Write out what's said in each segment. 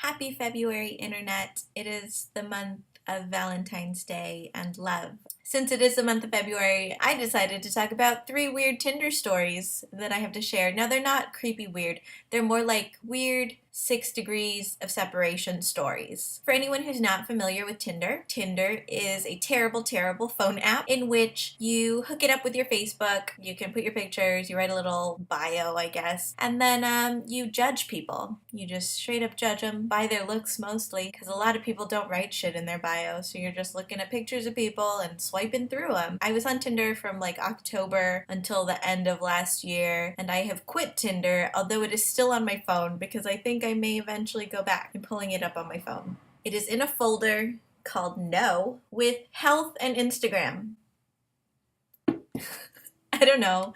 Happy February, Internet. It is the month of Valentine's Day and love. Since it is the month of February, I decided to talk about 3 weird Tinder stories that I have to share. Now, they're not creepy weird. They're more like weird 6 degrees of separation stories. For anyone who's not familiar with Tinder, Tinder is a terrible, terrible phone app in which you hook it up with your Facebook, you can put your pictures, you write a little bio, I guess, and then you judge people. You just straight up judge them by their looks mostly, because a lot of people don't write shit in their bio, so you're just looking at pictures of people and swiping through them. I was on Tinder from like October until the end of last year, and I have quit Tinder, although it is still on my phone because I think I may eventually go back. I'm pulling it up on my phone. It is in a folder called No with health and Instagram. I don't know.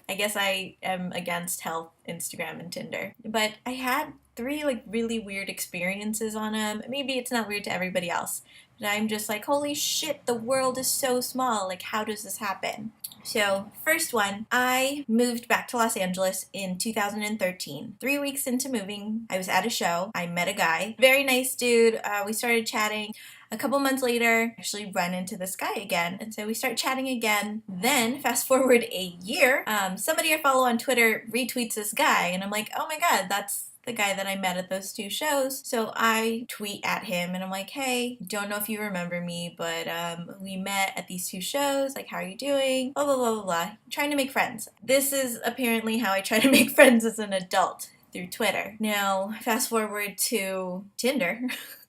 I guess I am against health, Instagram, and Tinder. But I had 3 like really weird experiences on them. Maybe it's not weird to everybody else, but I'm just like, holy shit, the world is so small. Like, how does this happen? So, first one, I moved back to Los Angeles in 2013. 3 weeks into moving, I was at a show. I met a guy, very nice dude. We started chatting. A couple months later, I actually run into this guy again, and so we start chatting again. Then, fast forward a year, somebody I follow on Twitter retweets this guy, and I'm like, oh my god, that's the guy that I met at those 2 shows. So I tweet at him and I'm like, hey, don't know if you remember me, but we met at these 2 shows. Like, how are you doing? Blah, blah, blah, blah, blah. Trying to make friends. This is apparently how I try to make friends as an adult, through Twitter. Now, fast forward to Tinder.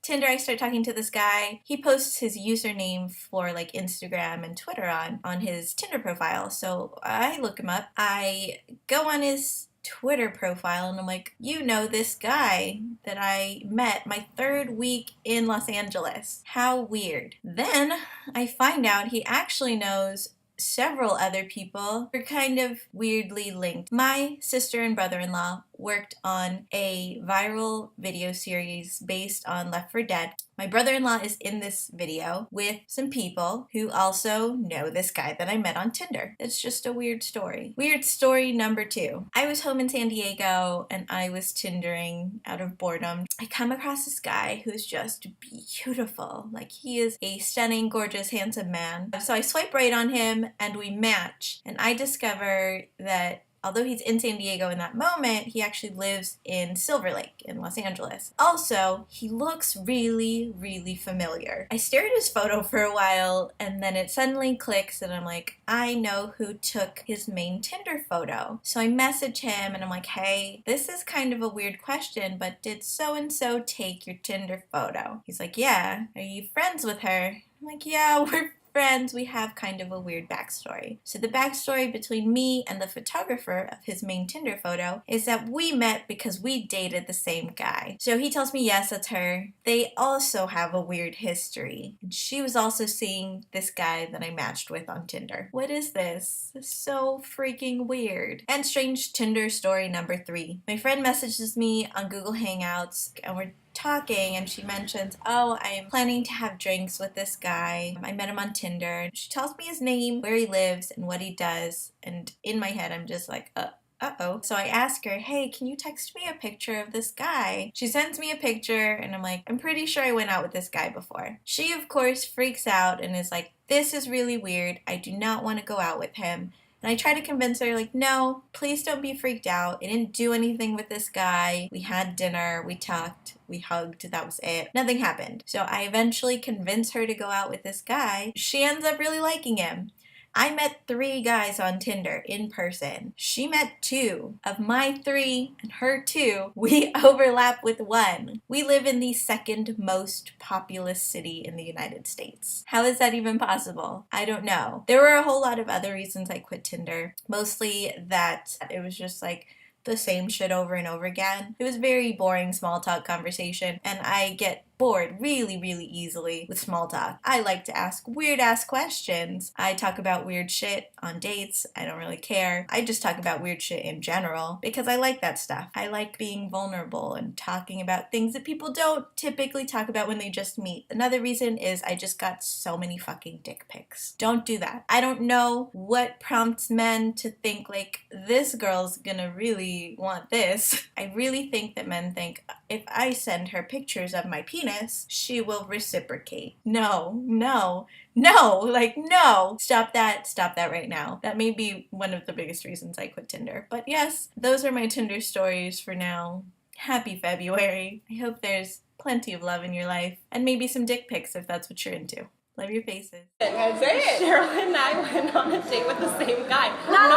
Tinder, I start talking to this guy. He posts his username for like Instagram and Twitter on his Tinder profile. So I look him up. I go on his Twitter profile and I'm like, you know this guy that I met my 3rd week in Los Angeles. How weird. Then I find out he actually knows several other people who are kind of weirdly linked. My sister and brother-in-law worked on a viral video series based on Left 4 Dead. My brother-in-law is in this video with some people who also know this guy that I met on Tinder. It's just a weird story. Weird story number 2. I was home in San Diego and I was Tindering out of boredom. I come across this guy who's just beautiful. Like, he is a stunning, gorgeous, handsome man. So I swipe right on him and we match. And I discover that although he's in San Diego in that moment, he actually lives in Silver Lake in Los Angeles. Also, he looks really, really familiar. I stare at his photo for a while and then it suddenly clicks and I'm like, I know who took his main Tinder photo. So I message him and I'm like, hey, this is kind of a weird question, but did so-and-so take your Tinder photo? He's like, yeah. Are you friends with her? I'm like, yeah, we're friends. We have kind of a weird backstory. So the backstory between me and the photographer of his main Tinder photo is that we met because we dated the same guy. So he tells me, yes, that's her. They also have a weird history. And she was also seeing this guy that I matched with on Tinder. What is this? This is so freaking weird. And strange Tinder story number 3. My friend messages me on Google Hangouts and we're talking and she mentions, oh, I'm planning to have drinks with this guy. I met him on Tinder. She tells me his name, where he lives, and what he does. And in my head, I'm just like, uh-oh. So I ask her, hey, can you text me a picture of this guy? She sends me a picture and I'm like, I'm pretty sure I went out with this guy before. She, of course, freaks out and is like, this is really weird. I do not want to go out with him. And I try to convince her, like, no, please don't be freaked out. I didn't do anything with this guy. We had dinner, we talked, we hugged, that was it. Nothing happened. So I eventually convince her to go out with this guy. She ends up really liking him. I met 3 guys on Tinder in person. She met 2. Of my 3 and her 2, we overlap with 1. We live in the 2nd most populous city in the United States. How is that even possible? I don't know. There were a whole lot of other reasons I quit Tinder. Mostly that it was just like the same shit over and over again. It was very boring small talk conversation and I get bored really, really easily with small talk. I like to ask weird-ass questions. I talk about weird shit on dates. I don't really care. I just talk about weird shit in general because I like that stuff. I like being vulnerable and talking about things that people don't typically talk about when they just meet. Another reason is I just got so many fucking dick pics. Don't do that. I don't know what prompts men to think like, this girl's gonna really want this. I really think that men think, if I send her pictures of my penis, she will reciprocate. No, no, no, like no. Stop that right now. That may be one of the biggest reasons I quit Tinder. But yes, those are my Tinder stories for now. Happy February. I hope there's plenty of love in your life, and maybe some dick pics if that's what you're into. Love your faces. That's it. Cheryl and I went on a date with the same guy. Not